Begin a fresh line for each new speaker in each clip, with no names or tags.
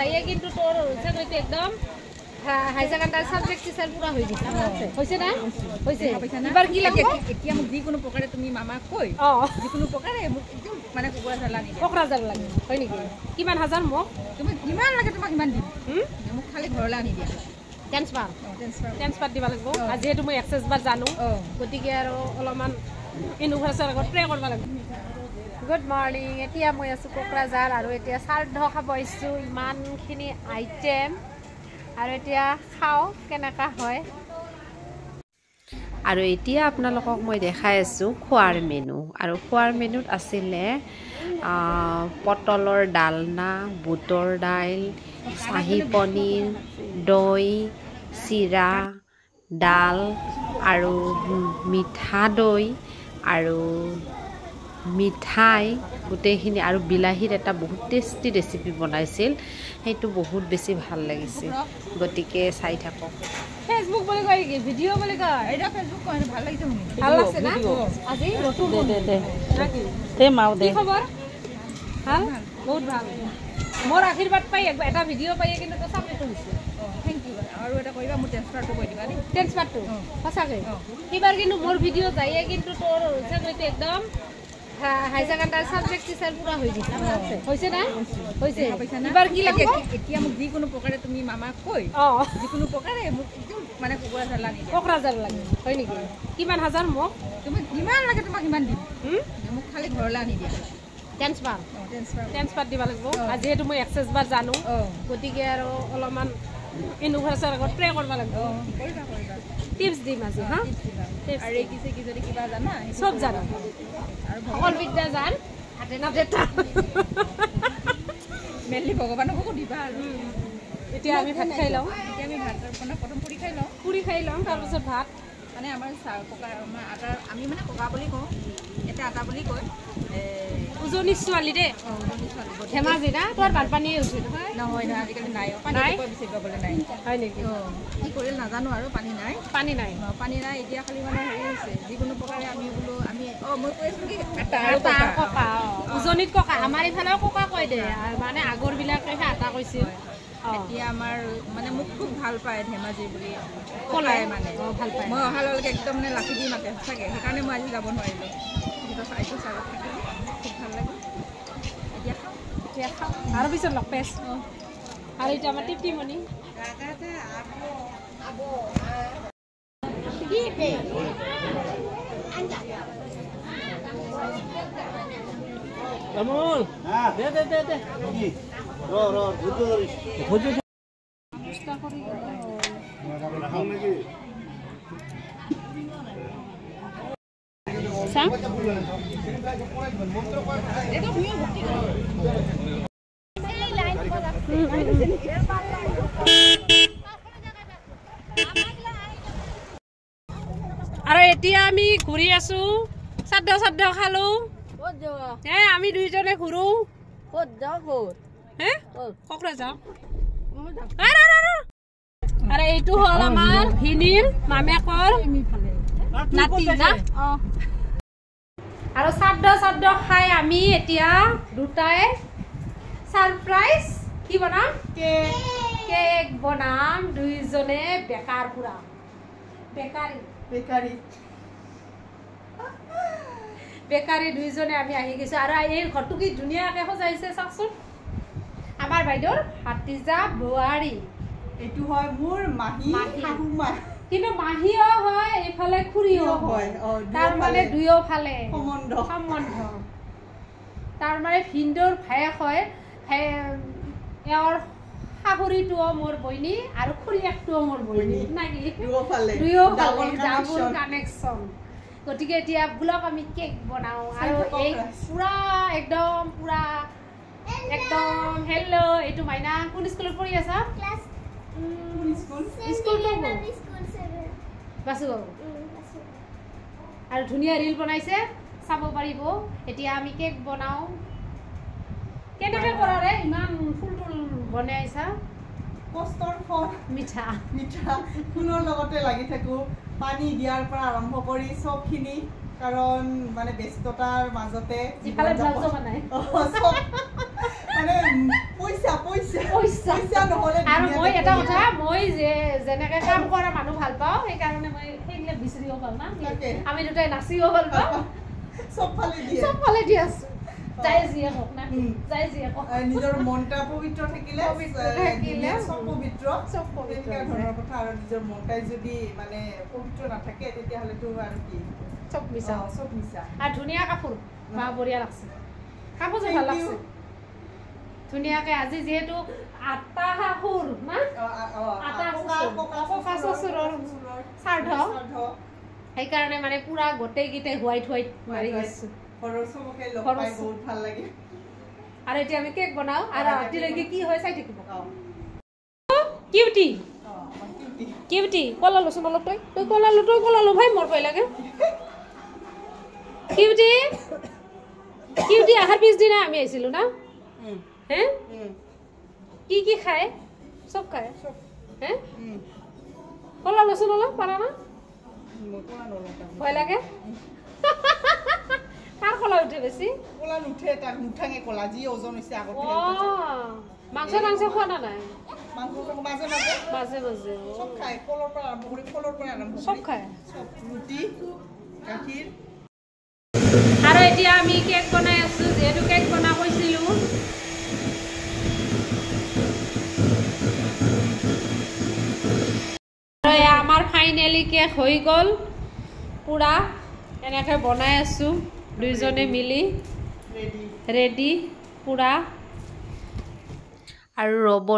যাইয়ে কিন্তু তোর চাকরিতে একদম হাই সেকেন্ডারি সাবজেক্ট টিচার পুরা হই গেছে হইছে না হইছে এবার কি লাগে
এতিয়া মোক যিকোনো প্ৰকাৰে তুমি মামাক কৈ যিকোনো প্ৰকাৰে মোক একদম মানে কোকৰাঝাৰ লাগে
কোকৰাঝাৰ লাগে হয় নেকি কিমান হাজাৰ মোক
তুমি কিমান লাগে তোমাক কিমান দিম মোক খালি ঘৰলৈ আনি দিয়া
ট্ৰেন্সফাৰ দিব লাগিব আজি যেহেতু মই এক্সেছ বাৰ জানো গতিকে আৰু অলপমান ইউনিভাৰ্চিটিৰ আগত প্ৰে কৰিব লাগিব গুড মৰ্নিং এতিয়া মই আছোঁ কোকৰাঝাৰ আৰু এতিয়া শ্ৰাদ্ধ খাব আহিছোঁ ইমানখিনি আইটেম আৰু এতিয়া খাওঁ কেনেকুৱা হয়
আৰু এতিয়া আপোনালোকক মই দেখাই আছোঁ খোৱাৰ মেনু আৰু খোৱাৰ মেনুত আছিলে পটলৰ ডালনা বুটৰ দাইল চাহী পনীৰ দৈ চিৰা ডাল আৰু মিঠা দৈ আৰু মিঠাই গোটেইখিনি আৰু বিলাহীৰ এটা বহুত টেষ্টি ৰেচিপি বনাইছিল সেইটো বহুত বেছি ভাল লাগিছিল গতিকে চাই থাকক
ফেসবুক বলে কয় কি ভিডিও বলে কয়
এটা ফেসবুক কয় ভাল লাগিছে শুনি
ভাল লাগছে না আজি নতুন
দে নাকি তে মাও দে
কি খবৰ ভাল বহুত ভাল মোৰ আশীৰ্বাদ পাই এটা ভিডিও পাই কিন্তু তো সাবমিট হৈছে
থ্যাংক ইউ আৰু এটা কইবা মোৰ ট্ৰান্সফাৰটো কৈ দিবা নি
ট্ৰান্সফাৰটো সঁচাকে এবাৰ কিন্তু মোৰ ভিডিও যাইয়ে কিন্তু তোৰ চাকৰিতে একদম হাই সেকেন্ডারি সাবজেক্ট টিচার পুরা হই গেছে হইছে না হইছে এবার কি লাগে
এতিয়া মোক যিকোনো প্ৰকাৰে তুমি মামাক কৈ যিকোনো প্ৰকাৰে মোক একদম মানে কোকৰাঝাৰ লাগে
হয় নেকি কিমান হাজাৰ মোক
তুমি কিমান লাগে তোমাক কিমান দিম মোক খালি ঘৰলৈ আনি দিয়া
ট্ৰেন্সফাৰ দিব লাগিব আজি যেহেতু মই এক্সেছ বাৰ জানো গতিকে আৰু অলপমান ইউনিভাৰ্চিটিৰ আগত প্ৰে কৰিব লাগিব টিপছ দিম আজি হা
আৰু এই কিছে কি যদি কিবা জানা
সব জানো
আৰু
সকল বিদ্যা জান হাতে নাতে
মেনলি ভগৱানকো দিবা আৰু
এতিয়া আমি ভাত খাই লওঁ
এতিয়া আমি ভাত প্ৰথম পুৰি খাই লওঁ
তাৰপিছত ভাত
মানে আমাৰ ককা আমাৰ আটা আমি মানে ককা বুলি কওঁ এটা আটা বুলি কয়
উজনি ছোৱালী দে ধেমাজি না তোৰ বানপানী হৈছে
নহয় নহয় আজিকালি নাই পানী বিচাৰি পাবলৈ নাই
হয় নেকি
কি কৰিল নাজানো আৰু পানী নাই এতিয়া খালি মানে হেৰি হৈছে যিকোনো প্ৰকাৰে আমি বোলো আমি মই কৈ আছোঁ কি
ককা উজনিত ককা আমাৰ ইফালেও ককা কয় দে মানে আগৰবিলাকে আটা কৈছিল
এতিয়া আমাৰ মানে মোক খুব ভাল পায় ধেমাজি বুলি কলাই মানে
ভাল পায়
মই অহালৈকে একদম মানে লাখি দি মাতে চাগে সেইকাৰণে মই আজি যাব নোৱাৰিলোঁ কিন্তু চাইছোঁ চালত থাকিলে খুব ভাল লাগে এতিয়া খাওঁ
আৰু পিছত লগ পাইছ আৰু এতিয়া আমাৰ টিপটিমণি
Ramon, deh. Ro, butuh.
Sang? আৰু এতিয়া আমি ঘূৰি আছো শ্ৰাদ্ধ খালো আমি দুইজনে ঘূৰো কোকৰাঝাৰ আৰু এইটো হ'ল আমাৰ ভিনিৰ মামেকৰ নাতি না আৰু শ্ৰাদ্ধ খাই আমি এতিয়া দুটাই সাৰপ্ৰাইজ কি বনাম কেক বনাম দুইজনে বেকাৰ পুৰা বেকাৰী দুইজনে আমি আহি গৈছো আৰু এই ঘৰটো কি ধুনীয়াকৈ সজাইছে চাওকচোন আমাৰ বাইদেউৰ ভাতিজা বোৱাৰী
এইটো হয় মোৰ মাহী
কিন্তু মাহীও হয় এইফালে খুৰীও হয় তাৰ মানে দুয়ো ফালে সম্বন্ধ তাৰ মানে ভিনদেউৰ ভায়েক হয় এওঁৰ শাহুৰিটোও মোৰ বইনী আৰু খুৰীয়েকটোও মোৰ বইনী নাকি দুয়ো ফালে ডাবল কানেকশ্যন গতিকে এতিয়া ব্লগ আমি কেক বনাওঁ আৰু এই পুৰা একদম হেল্ল' এইটো মাইনা কোন স্কুলত পঢ়ি আছা আৰু ধুনীয়া ৰিল বনাইছে চাব পাৰিব এতিয়া আমি কেক বনাওঁ কেনেকৈ কৰাৰে ইমান ফুল বনাইছা
কষ্টৰ ফল
মিঠা
ফুলৰ লগতে লাগি থাকোঁ পানী দিয়াৰ পৰা আৰম্ভ কৰি চবখিনি কাৰণ মানে ব্যস্ততাৰ মাজতে
ইফালে ব্লাউজো বনাই
মানে পইচা
আৰু মই এটা কথা মই যেনেকে কাম কৰা মানুহ ভাল পাওঁ সেইকাৰণে মই সেইবিলাক বিচাৰিব পাৰো না আমি দুটাই নাচিব ভাল পাওঁ চব ফালে দি আছো যাই যিয়ে হওক না যাই যিয়ে হওক
নিজৰ মনটা পবিত্ৰ থাকিলে চব পবিত্ৰ ধৰণৰ কথা আৰু নিজৰ মনটাই যদি মানে পবিত্ৰ নাথাকে তেতিয়াহ'লেতো আৰু কি
চব মিছা আৰু ধুনীয়া কাপোৰ বা বঢ়িয়া লাগছে কাপোৰযোৰ ভাল লাগছে ধুনীয়াকে আজি যিহেতু আটা শাহুৰ না আটা ককা শ্বশুৰৰ শ্ৰাদ্ধ সেইকাৰণে মানে পুৰা গোটেইকেইটাই হোৱাইট মাৰি গৈছো বহুত ভাল লাগে আৰু এতিয়া আমি কেক বনাও আৰু ৰাতিলৈকে কি হয় চাই থাকিব কিউটি কলা লৈচোন অলপ তই কলা লো ভাই মোৰ ভয় লাগে কিউটি আহাৰ পিছদিনা আমি আহিছিলো না হে কি খায় চব খায় হে কলা লৈচোন অলপ পাৰা না ভয় লাগে কাৰ কলা উঠে বেছি
কলা নুঠে তাক নুঠাঙে কলা যি ওজন হৈছে আগতে
মাংস খোৱা না নাই মাজে
চব খায় কলৰ পৰা আৰম্ভ কৰি
চব খায়
ৰুটি গাখীৰ
আৰু এতিয়া আমি কেক বনাই আছো যিহেতু কেক বনাব কৈছিলো আমাৰ ফাইনেলি কেক হৈ গ'ল পুৰা এনেকৈ বনাই আছো দুইজনে মিলি ৰেডি পুৰা
আৰু ৰ'ব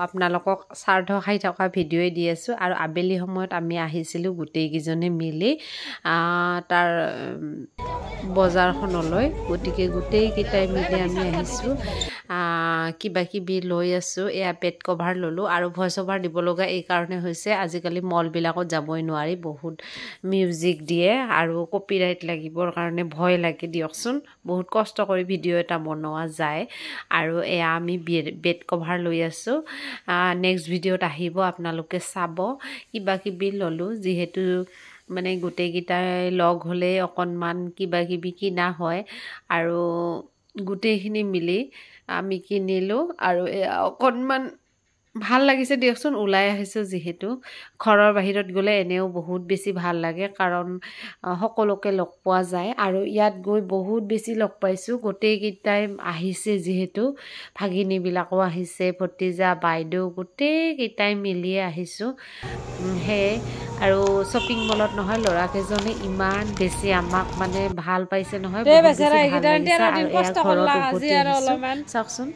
আপোনালোকক শ্ৰাদ্ধ খাই থকা ভিডিঅ'ই দি আছোঁ আৰু আবেলি সময়ত আমি আহিছিলোঁ গোটেইকেইজনে মিলি তাৰ বজাৰখনলৈ গতিকে গোটেইকেইটাই মিলি আমি আহিছোঁ কিবা কিবি লৈ আছোঁ এয়া বেড কভাৰ ল'লোঁ আৰু ভইচ অভাৰ দিব লগা এই কাৰণে হৈছে আজিকালি মলবিলাকত যাবই নোৱাৰি বহুত মিউজিক দিয়ে আৰু কপিৰাইট লাগিবৰ কাৰণে ভয় লাগে দিয়কচোন বহুত কষ্ট কৰি ভিডিঅ' এটা বনোৱা যায় আৰু এয়া আমি বেড কভাৰ লৈ আছোঁ নেক্সট ভিডিঅ'ত আহিব আপোনালোকে চাব কিবা কিবি ল'লোঁ যিহেতু মানে গোটেইকেইটাই লগ হ'লে অকণমান কিবা কিবি কিনা হয় আৰু গোটেইখিনি মিলি আমি কিনিলোঁ আৰু অকণমান ভাল লাগিছে দিয়কচোন ওলাই আহিছোঁ যিহেতু ঘৰৰ বাহিৰত গ'লে এনেও বহুত বেছি ভাল লাগে কাৰণ সকলোকে লগ পোৱা যায় আৰু ইয়াত গৈ বহুত বেছি লগ পাইছোঁ গোটেইকেইটাই আহিছে যিহেতু ভাগিনীবিলাকো আহিছে ভতিজা বাইদেউ গোটেইকেইটাই মিলিয়ে আহিছোঁ সেয়ে আৰু শ্বপিং মলত নহয় ল'ৰাকেইজনে ইমান বেছি আমাক মানে ভাল পাইছে নহয় চাওকচোন